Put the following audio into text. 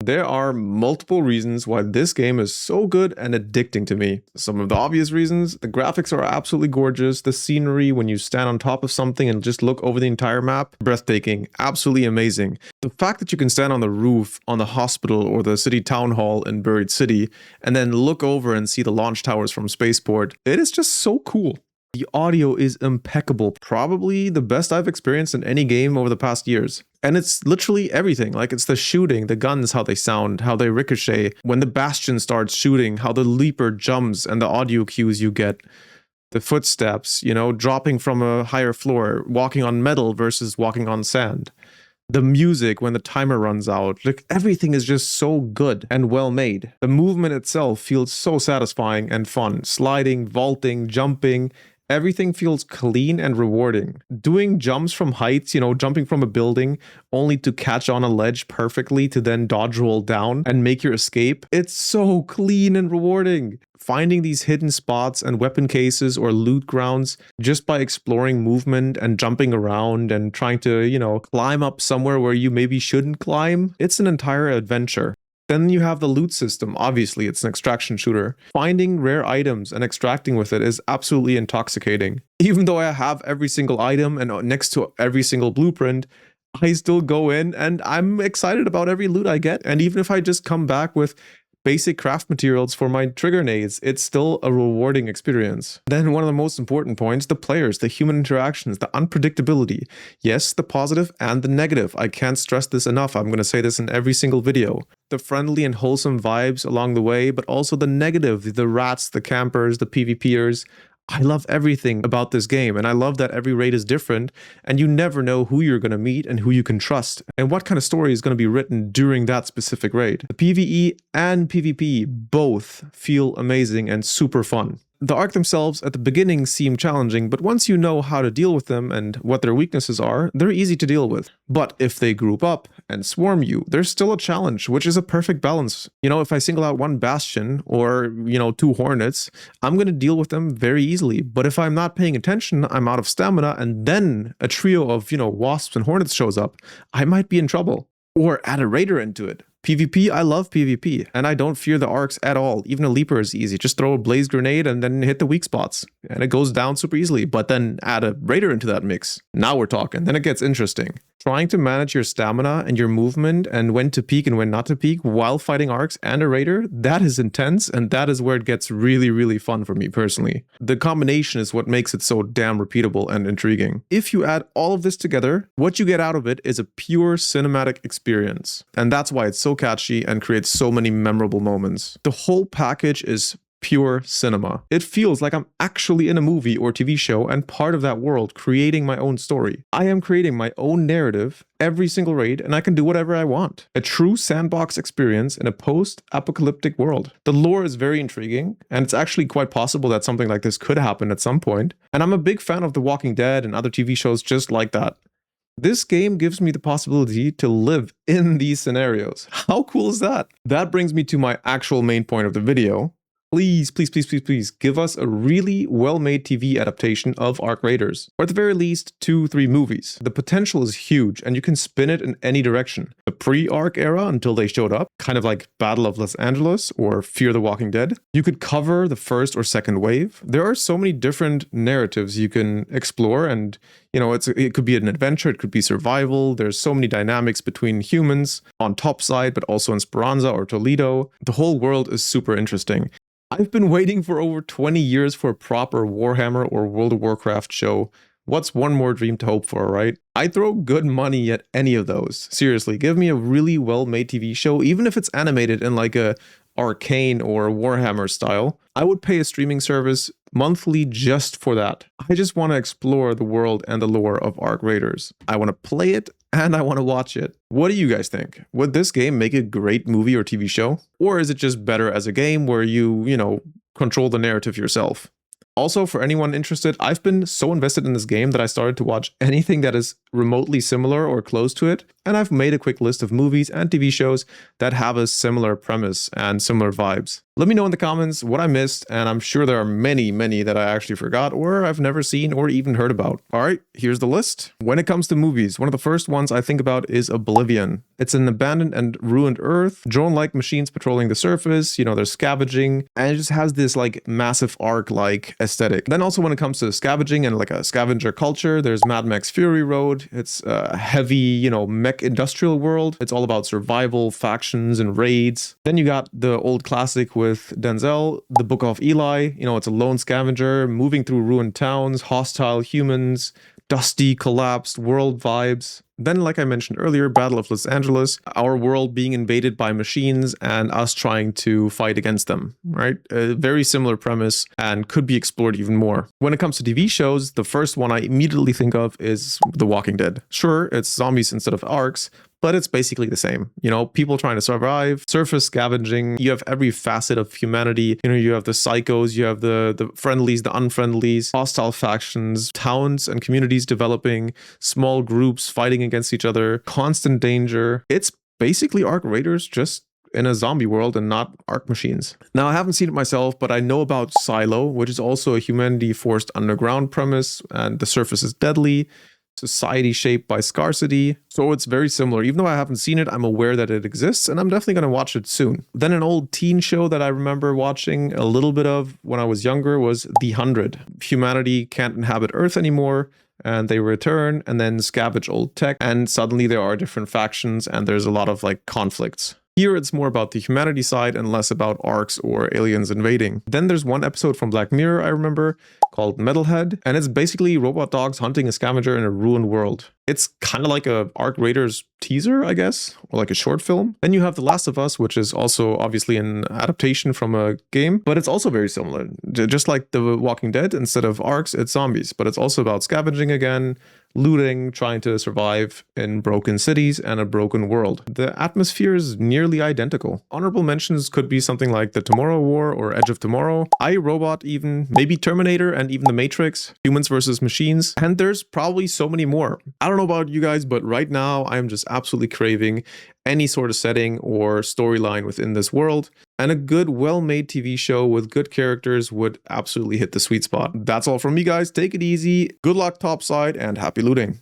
There are multiple reasons why this game is so good and addicting to me. Some of the obvious reasons: the graphics are absolutely gorgeous, the scenery when you stand on top of something and just look over the entire map, breathtaking, absolutely amazing. The fact that you can stand on the roof on the hospital or the city town hall in Buried City and then look over and see the launch towers from Spaceport, it is just so cool. The audio is impeccable, probably the best I've experienced in any game over the past years. And it's literally everything. Like, it's the shooting, the guns, how they sound, how they ricochet, when the Bastion starts shooting, how the Leaper jumps and the audio cues you get, the footsteps, dropping from a higher floor, walking on metal versus walking on sand. The music when the timer runs out, like everything is just so good and well made. The movement itself feels so satisfying and fun. Sliding, vaulting, jumping, everything feels clean and rewarding. Doing jumps from heights, jumping from a building only to catch on a ledge perfectly to then dodge roll down and make your escape. It's so clean and rewarding. Finding these hidden spots and weapon cases or loot grounds just by exploring movement and jumping around and trying to, climb up somewhere where you maybe shouldn't climb. It's an entire adventure. Then you have the loot system. Obviously, it's an extraction shooter. Finding rare items and extracting with it is absolutely intoxicating. Even though I have every single item and next to every single blueprint, I still go in and I'm excited about every loot I get. And even if I just come back with basic craft materials for my trigger nades, it's still a rewarding experience. Then one of the most important points, the players, the human interactions, the unpredictability. Yes, the positive and the negative. I can't stress this enough. I'm going to say this in every single video. The friendly and wholesome vibes along the way, but also the negative, the rats, the campers, the PvPers. I love everything about this game, and I love that every raid is different, and you never know who you're going to meet and who you can trust, and what kind of story is going to be written during that specific raid. The PvE and PvP both feel amazing and super fun. The Ark themselves at the beginning seem challenging, but once you know how to deal with them and what their weaknesses are, they're easy to deal with. But if they group up and swarm you, there's still a challenge, which is a perfect balance. If I single out one Bastion or, 2 Hornets, I'm going to deal with them very easily. But if I'm not paying attention, I'm out of stamina, and then a trio of, Wasps and Hornets shows up, I might be in trouble. Or add a Raider into it. PvP, I love PvP, and I don't fear the arcs at all. Even a Leaper is easy. Just throw a Blaze Grenade and then hit the weak spots, and it goes down super easily. But then add a Raider into that mix. Now we're talking. Then it gets interesting. Trying to manage your stamina and your movement and when to peek and when not to peek while fighting arcs and a Raider, that is intense, and that is where it gets really, really fun for me personally. The combination is what makes it so damn repeatable and intriguing. If you add all of this together, what you get out of it is a pure cinematic experience. And that's why it's so catchy and creates so many memorable moments. The whole package is pure cinema. It feels like I'm actually in a movie or TV show and part of that world, creating my own story. I am creating my own narrative every single raid, and I can do whatever I want. A true sandbox experience in a post-apocalyptic world. The lore is very intriguing, and it's actually quite possible that something like this could happen at some point. And I'm a big fan of The Walking Dead and other TV shows just like that. This game gives me the possibility to live in these scenarios. How cool is that? That brings me to my actual main point of the video. Please, please, please, please, please give us a really well-made TV adaptation of Ark Raiders, or at the very least 2-3 movies. The potential is huge, and you can spin it in any direction. The pre-Ark era until they showed up, kind of like Battle of Los Angeles or Fear the Walking Dead. You could cover the first or second wave. There are so many different narratives you can explore, and it could be an adventure, it could be survival. There's so many dynamics between humans on Topside, but also in Speranza or Toledo. The whole world is super interesting. I've been waiting for over 20 years for a proper Warhammer or World of Warcraft show. What's one more dream to hope for, right? I'd throw good money at any of those. Seriously, give me a really well-made TV show, even if it's animated in like a Arcane or Warhammer style. I would pay a streaming service monthly just for that. I just want to explore the world and the lore of Ark Raiders. I want to play it and I want to watch it. What do you guys think? Would this game make a great movie or TV show? Or is it just better as a game where you control the narrative yourself? Also, for anyone interested, I've been so invested in this game that I started to watch anything that is remotely similar or close to it, and I've made a quick list of movies and TV shows that have a similar premise and similar vibes. Let me know in the comments what I missed, and I'm sure there are many, many that I actually forgot or I've never seen or even heard about. All right, here's the list. When it comes to movies, one of the first ones I think about is Oblivion. It's an abandoned and ruined Earth, drone-like machines patrolling the surface, they're scavenging, and it just has this like massive arc-like aesthetic. Then also when it comes to scavenging and like a scavenger culture, there's Mad Max Fury Road. It's a heavy, mech industrial world. It's all about survival, factions, and raids. Then you got the old classic with Denzel, The Book of Eli. It's a lone scavenger moving through ruined towns, hostile humans, dusty, collapsed world vibes. Then, like I mentioned earlier, Battle of Los Angeles, our world being invaded by machines and us trying to fight against them, right? A very similar premise and could be explored even more. When it comes to TV shows, the first one I immediately think of is The Walking Dead. Sure, it's zombies instead of arcs, but it's basically the same. People trying to survive, surface scavenging. You have every facet of humanity. You have the psychos, you have the friendlies, the unfriendlies, hostile factions, towns and communities developing, small groups fighting against each other, constant danger. It's basically Arc Raiders just in a zombie world and not Arc machines. Now, I haven't seen it myself, but I know about Silo, which is also a humanity forced underground premise, and the surface is deadly. Society shaped by scarcity. So it's very similar. Even though I haven't seen it, I'm aware that it exists, and I'm definitely going to watch it soon. Then an old teen show that I remember watching a little bit of when I was younger was The 100. Humanity can't inhabit Earth anymore, and they return and then scavenge old tech, and suddenly there are different factions and there's a lot of like conflicts. Here it's more about the humanity side and less about arcs or aliens invading. Then there's one episode from Black Mirror I remember called Metalhead, and it's basically robot dogs hunting a scavenger in a ruined world. It's kind of like a Arc Raiders teaser, I guess, or like a short film. Then you have The Last of Us, which is also obviously an adaptation from a game, but it's also very similar. Just like The Walking Dead, instead of arcs, it's zombies, but it's also about scavenging again, looting, trying to survive in broken cities and a broken world. The atmosphere is nearly identical. Honorable mentions could be something like The Tomorrow War or Edge of Tomorrow, I, Robot even, maybe Terminator and even The Matrix, Humans versus Machines, and there's probably so many more. I don't know about you guys, but right now I'm just absolutely craving any sort of setting or storyline within this world, and a good, well-made TV show with good characters would absolutely hit the sweet spot. That's all from me, guys. Take it easy, good luck topside, and happy looting.